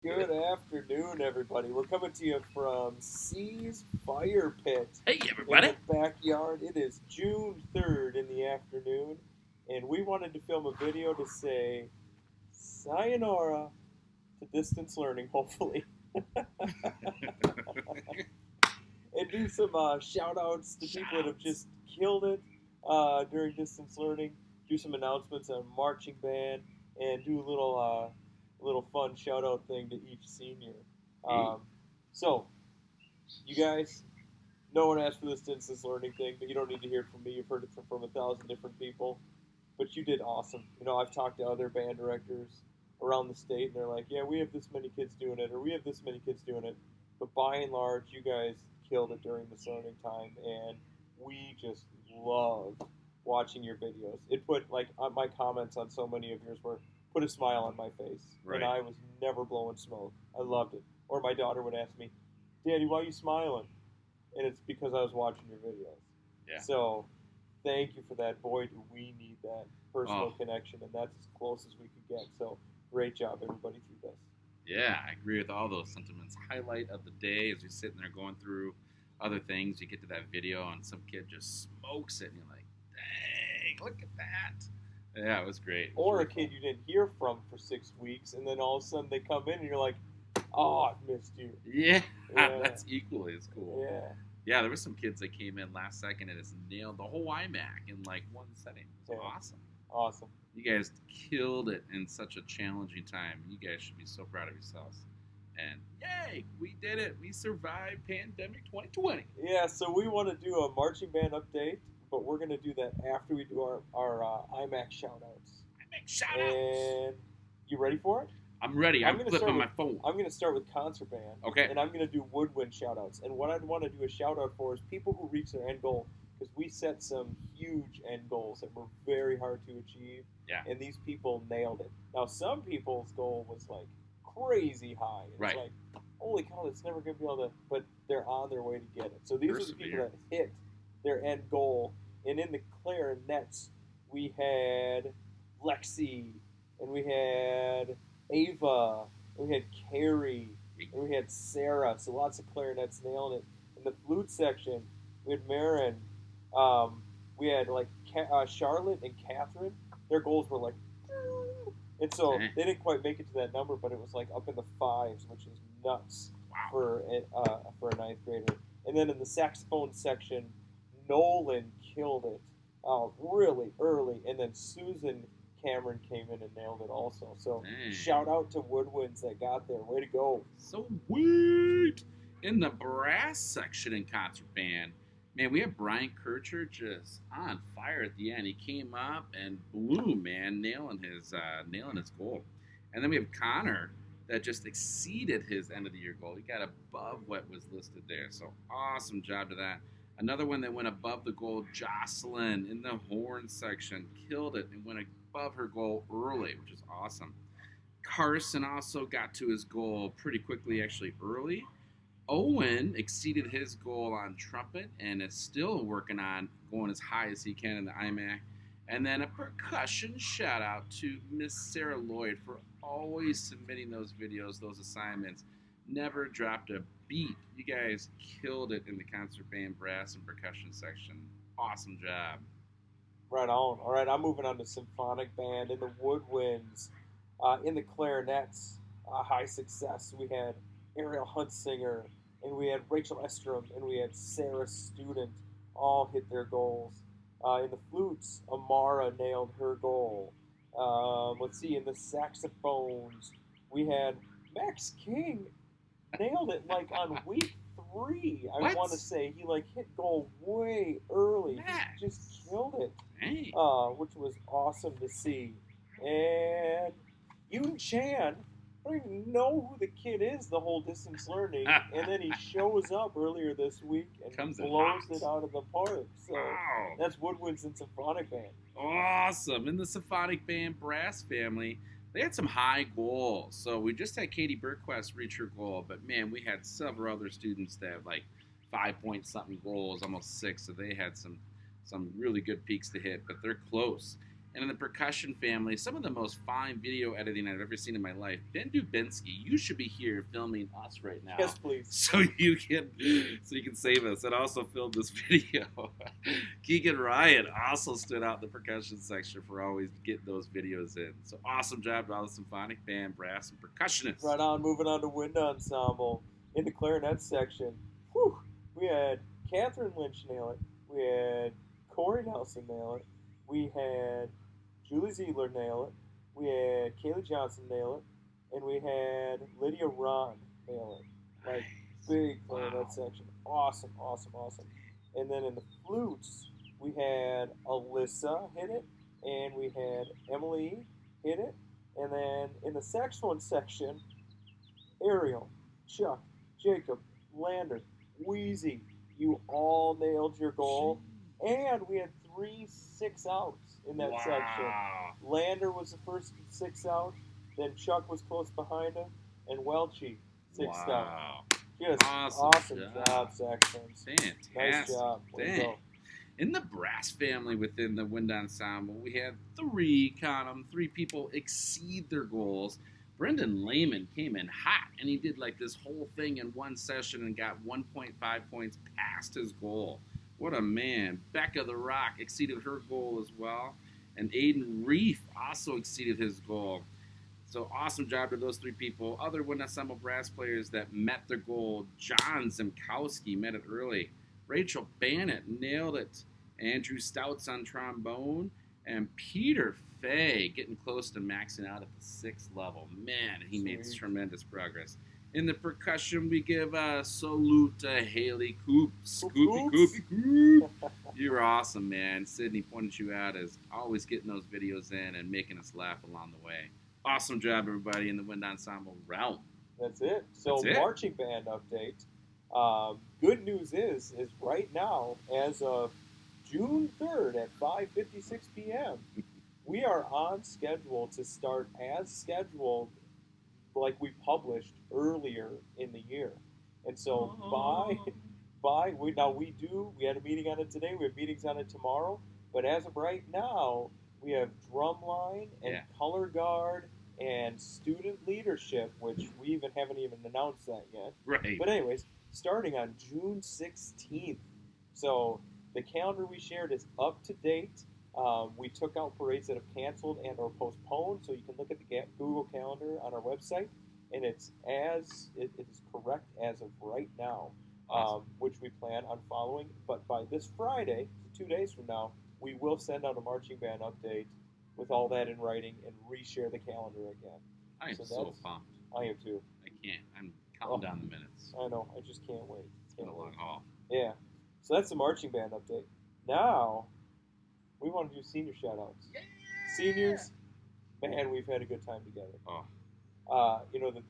Good afternoon, everybody. We're coming to you from C's Fire Pit Hey, in everybody. the backyard. It is June 3rd in the afternoon, and we wanted to film a video to say sayonara to distance learning, hopefully, and do some shout outs to people that have Shoutouts. just killed it during distance learning, do some announcements on marching band, and do a little fun shout out thing to each senior. Hey. Um, so, you guys, no one asked for this distance learning thing, but you don't need to hear it from me. You've heard it from 1,000 different people. But you did awesome. I've talked to other band directors around the state, and they're like, yeah, we have this many kids doing it, or we have this many kids doing it. But by and large, you guys killed it during this learning time, and we just love watching your videos. It put, like, my comments on so many of yours were, put a smile on my face, and Right. I was never blowing smoke. I loved it. Or my daughter would ask me, Daddy, why are you smiling? And it's because I was watching your videos. Yeah. So thank you for that. Boy, do we need that personal Oh, connection, and that's as close as we could get. So great job, everybody, through this. yeah. I agree with all those sentiments. Highlight of the day as you're sitting there going through other things, you get to that video and some kid just smokes it, and you're like, dang, look at that. Yeah, it was great. It was Or a really kid fun. you didn't hear from for 6 weeks, and then all of a sudden they come in, and you're like, oh, I've missed you. Yeah, Yeah, that's equally as cool. yeah, Yeah, there were some kids that came in last second and just nailed the whole iMac in like one setting. It was yeah. awesome. Awesome. You guys killed it in such a challenging time. You guys should be so proud of yourselves. And yay, we did it. We survived pandemic 2020. Yeah, so we want to do a marching band update, but we're going to do that after we do our IMAX shout outs. I make shout outs. And you ready for it? I'm ready. I'm I'm gonna start flipping with my phone. I'm gonna start with concert band, Okay. and I'm gonna do woodwind shoutouts. And what I'd want to do a shout out for is people who reach their end goal, because we set some huge end goals that were very hard to achieve, Yeah. and these people nailed it. Now some people's goal was like crazy high. It's Right. like, holy cow, it's never gonna be able to, but they're on their way to get it. So these are the people Persevere. that hit their end goal. And in the clarinets, we had Lexi, and we had Ava, we had Carrie, and we had Sarah. So lots of clarinets nailing it. In the flute section, we had Marin. Um, we had like Charlotte and Catherine. Their goals were like, and so Dang. they didn't quite make it to that number, but it was like up in the fives, which is nuts Wow. for a ninth grader. And then in the saxophone section, Nolan killed it really early, and then Susan Cameron came in and nailed it also. So Dang. shout out to Woodwinds that got there. Way to go! So sweet. In the brass section in concert band, man, we have Brian Kircher just on fire at the end. He came up and blew, man, nailing his goal. And then we have Connor that just exceeded his end of the year goal. He got above what was listed there. So awesome job to that. Another one that went above the goal, Jocelyn in the horn section, killed it and went above her goal early, which is awesome. Carson also got to his goal pretty quickly, actually early. Owen exceeded his goal on trumpet and is still working on going as high as he can in the iMac. And then a percussion shout out to Miss Sarah Lloyd for always submitting those videos, those assignments. Never dropped a beat. You guys killed it in the concert band, brass, and percussion section. Awesome job. Right on. All right, I'm moving on to symphonic band in the woodwinds. In the clarinets, high success. We had Ariel Huntsinger, and we had Rachel Estrom, and we had Sarah Student. All hit their goals. In the flutes, Amara nailed her goal. Let's see. In the saxophones, we had Max King nailed it like on week three. I What? want to say he like hit goal way early. He Max. just killed it, Hey. which was awesome to see. And Yoon Chan, I don't even know who the kid is the whole distance learning, and then he shows up earlier this week and Comes in blows hot. it out of the park. So Wow. that's Woodwinds and Symphonic Band. Awesome. In the symphonic band brass family, they had some high goals. So we just had Katie Burquest reach her goal, but man, we had several other students that have like 5 point something goals, almost six. So they had some really good peaks to hit, but they're close. And in the percussion family, some of the most fine video editing I've ever seen in my life. Ben Dubinsky, you should be here filming us right now. Yes, please. So you can save us and also film this video. Keegan Ryan also stood out in the percussion section for always getting those videos in. So awesome job to all the symphonic band, brass, and percussionists. Right on, moving on to wind ensemble. In the clarinet section, we had Catherine Lynch nail it. We had Corey Nelson nail it. We had Julie Ziegler nail it. We had Kaylee Johnson nail it. And we had Lydia Ron nail it. Like, big clarinet section. Awesome, awesome, awesome. And then in the flutes, we had Alyssa hit it. And we had Emily hit it. And then in the saxophone section, Ariel, Chuck, Jacob, Lander, Wheezy, you all nailed your goal. And we had 3 6 outs in that section. Lander was the first 6 out, then Chuck was close behind him, and Welchie 6th out. Just awesome job, saxophones. Fantastic. Nice job. Way to go. In the brass family within the wind ensemble, we had 3 people exceed their goals. Brendan Lehman came in hot, and he did like this whole thing in one session and got 1.5 points past his goal. What a man. Becca the Rock exceeded her goal as well, and Aiden Reef also exceeded his goal. So awesome job to those 3 people. Other wind ensemble brass players that met their goal, John Zemkowski met it early. Rachel Bannett nailed it. Andrew Stouts on trombone, and Peter Fay getting close to maxing out at the 6th level. Man, he made tremendous progress. In the percussion, we give a salute to Haley Coops. Coop. You're awesome, man. Sydney pointed you out as always getting those videos in and making us laugh along the way. Awesome job, everybody, in the wind ensemble realm. That's it. So, marching band update. Good news is right now, as of June 3rd at 5:56 p.m., we are on schedule to start as scheduled, like we published earlier in the year. And so we had a meeting on it today, we have meetings on it tomorrow, but as of right now, we have drumline and color guard and student leadership, which we haven't even announced that yet. Right. But anyways, starting on June 16th. So the calendar we shared is up to date. We took out parades that have canceled and or postponed, so you can look at the Google Calendar on our website, and it is correct as of right now, which we plan on following. But by this Friday, 2 days from now, we will send out a marching band update with all that in writing and reshare the calendar again. I am so pumped. I am too. I can't. I'm counting down the minutes. I know. I just can't wait. It's been a long haul. Yeah. So that's the marching band update. Now, we want to do senior shout-outs. Yeah! Seniors, man, we've had a good time together. Oh.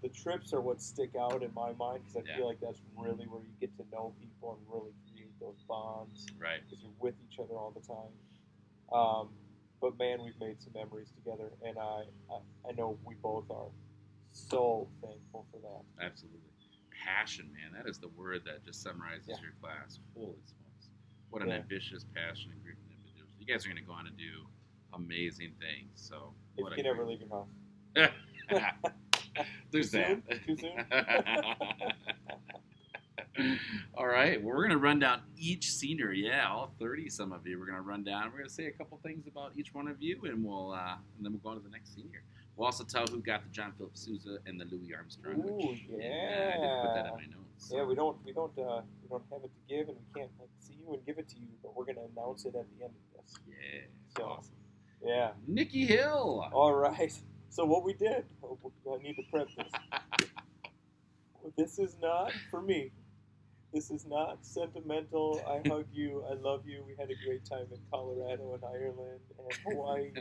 The trips are what stick out in my mind because I feel like that's really where you get to know people and really create those bonds. Right. Because you're with each other all the time. But man, we've made some memories together, and I know we both are so thankful for that. Absolutely. Passion, man. That is the word that just summarizes your class. Holy smokes. What an ambitious, passionate group of individuals. You guys are going to go on and do amazing things. So, if you can ever leave your house. There's that. Too soon? All right. Well, we're going to run down each senior. Yeah, all 30 some of you. We're going to run down. We're going to say a couple things about each one of you, and then we'll go on to the next senior. We'll also tell who got the John Philip Sousa and the Louis Armstrong. Ooh, yeah. I didn't put that in my notes. Yeah, we don't have it to give, and we can't see you and give it to you, but we're going to announce it at the end of this. Yeah. So, awesome. Yeah. Nikki Hill. All right. So what we did, I need to prep this. This is not, for me, this is not sentimental. I hug you. I love you. We had a great time in Colorado and Ireland and Hawaii,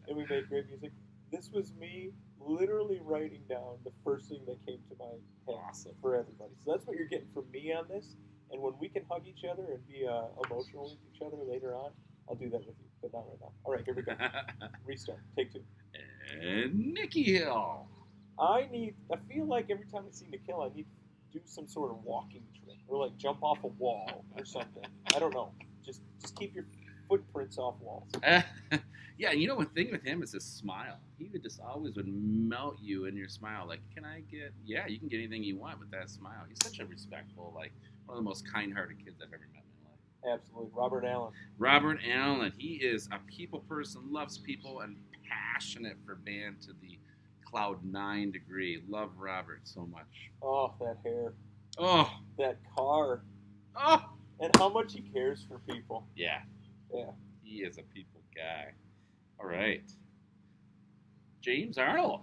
and we made great music. This was me literally writing down the first thing that came to my head for everybody. So that's what you're getting from me on this. And when we can hug each other and be emotional with each other later on, I'll do that with you, but not right now. All right, here we go. Restart. Take 2. And Nikki Hill. I feel like every time I see Nikki Hill, I need to do some sort of walking trick or like jump off a wall or something. I don't know. Just keep your footprints off walls. Yeah, you know one thing with him is his smile. He would just always would melt you in your smile. Like, can I get? Yeah, you can get anything you want with that smile. He's such a respectful, like one of the most kind-hearted kids I've ever met in my life. Absolutely, Robert Allen. Robert Allen, he is a people person, loves people, and passionate for band to the cloud 9 degree. Love Robert so much. Oh, that hair, Oh, that car, oh, and how much he cares for people. yeah, Yeah. he is a people guy. All right, James Arnold.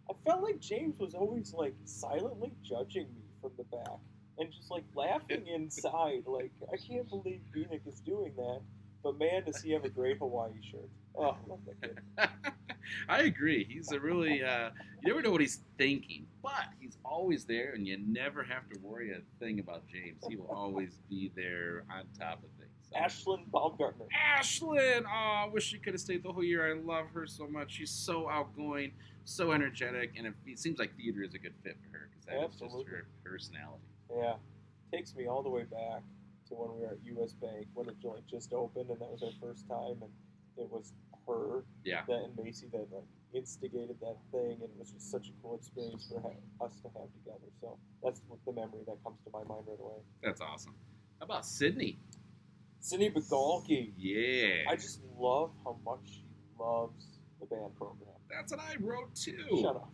I felt like James was always like silently judging me from the back and just like laughing inside. Like, I can't believe Beanick is doing that. But man, does he have a great Hawaii shirt. Oh, I love that kid. I agree. He's a really, you never know what he's thinking, but he's always there, and you never have to worry a thing about James. He will always be there on top of things. So. Ashlyn Baumgartner. Ashlyn! Oh, I wish she could have stayed the whole year. I love her so much. She's so outgoing, so energetic, and it seems like theater is a good fit for her because that is just her personality. Yeah. Takes me all the way back to when we were at U.S. Bank when it joint just opened, and that was our first time, and it was her that and Macy that like instigated that thing, and it was just such a cool experience for us to have together. So that's the memory that comes to my mind right away. That's awesome. How about Sydney? Sydney Bagalki. Yeah. I just love how much she loves the band program. That's what I wrote too. Shut up.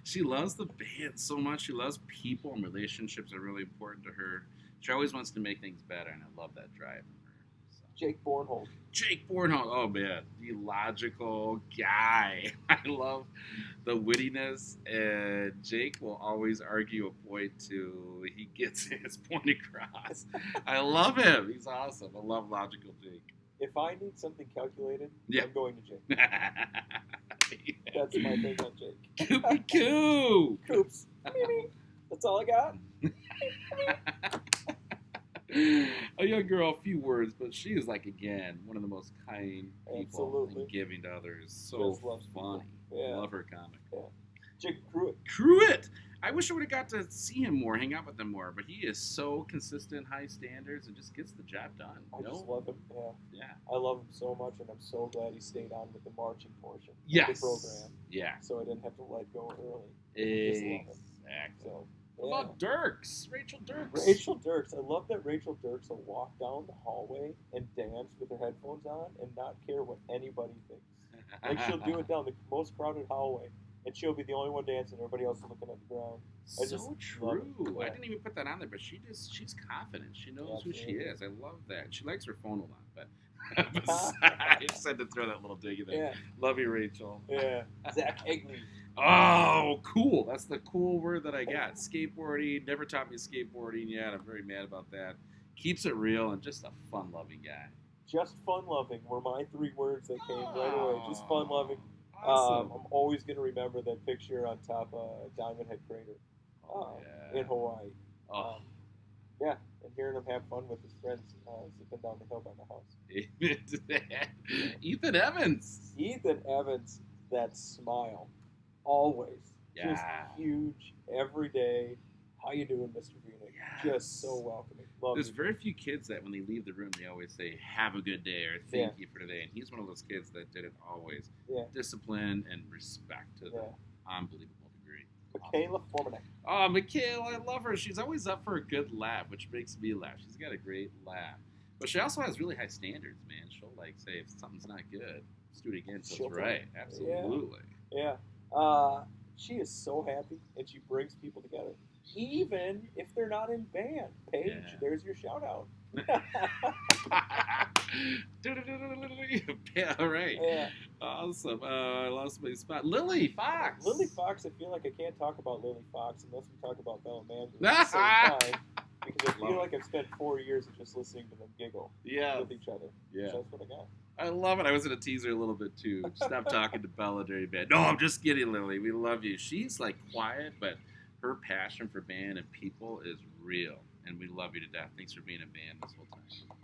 She loves the band so much. She loves people, and relationships are really important to her. She always wants to make things better, and I love that drive from her. So. Jake Bornholm. Jake Bornholm. Oh, man. The logical guy. I love the wittiness, and Jake will always argue a point till he gets his point across. I love him. He's awesome. I love logical Jake. If I need something calculated, I'm going to Jake. Yeah. That's my thing on Jake. Koopy Koo! Coops. That's all I got. A young girl, a few words, but she is like, again, one of the most kind people. Absolutely. And giving to others. So funny. Yeah. Love her comic. Yeah. Jake Pruitt. Pruitt! I wish I would have got to see him more, hang out with him more, but he is so consistent, high standards, and just gets the job done. I just love him. Yeah. I love him so much, and I'm so glad he stayed on with the marching portion of the program. Yeah. So I didn't have to let go early. Exactly. So, What about Dirks? Rachel Dirks. Rachel Dirks. I love that Rachel Dirks will walk down the hallway and dance with her headphones on and not care what anybody thinks. Like, she'll do it down the most crowded hallway, and she'll be the only one dancing. Everybody else is looking at the ground. So true. Yeah. I didn't even put that on there, but she's confident. She knows who she is. I love that. She likes her phone a lot, but I just had to throw that little dig in there. Yeah. Love you, Rachel. Yeah. Zach Egley. Oh, cool. That's the cool word that I got. Skateboarding. Never taught me skateboarding yet. I'm very mad about that. Keeps it real and just a fun-loving guy. Just fun-loving were my 3 words that came right away. Just fun-loving. Awesome. I'm always going to remember that picture on top of Diamond Head Crater in Hawaii. Yeah, and hearing him have fun with his friends zipping down the hill by my house. Ethan Evans. Ethan Evans, that smile. Always. Yeah. Just huge, every day. How you doing, Mr. Beanick? Yes. Just so welcoming. Love There's you. very few kids that when they leave the room, they always say, have a good day or thank you for today. And he's one of those kids that did it always. Yeah. Discipline and respect to the unbelievable degree. Michaela Formanek. Oh, Michaela, I love her. She's always up for a good laugh, which makes me laugh. She's got a great laugh. But she also has really high standards, man. She'll, like, say if something's not good, let's do it again so it's right. Absolutely. Yeah. She is so happy, and she brings people together, even if they're not in band. Paige, there's your shout-out. All right. Yeah. Awesome. I lost my spot. Lily Fox. Lily Fox, I feel like I can't talk about Lily Fox unless we talk about Bella Manzarek at the same time. Because I feel like I've spent 4 years of just listening to them giggle with each other. Yeah. So that's what I got. I love it. I was going to tease her a little bit, too. Stop talking to Bella during band. No, I'm just kidding, Lily. We love you. She's, like, quiet, but her passion for band and people is real. And we love you to death. Thanks for being a band this whole time.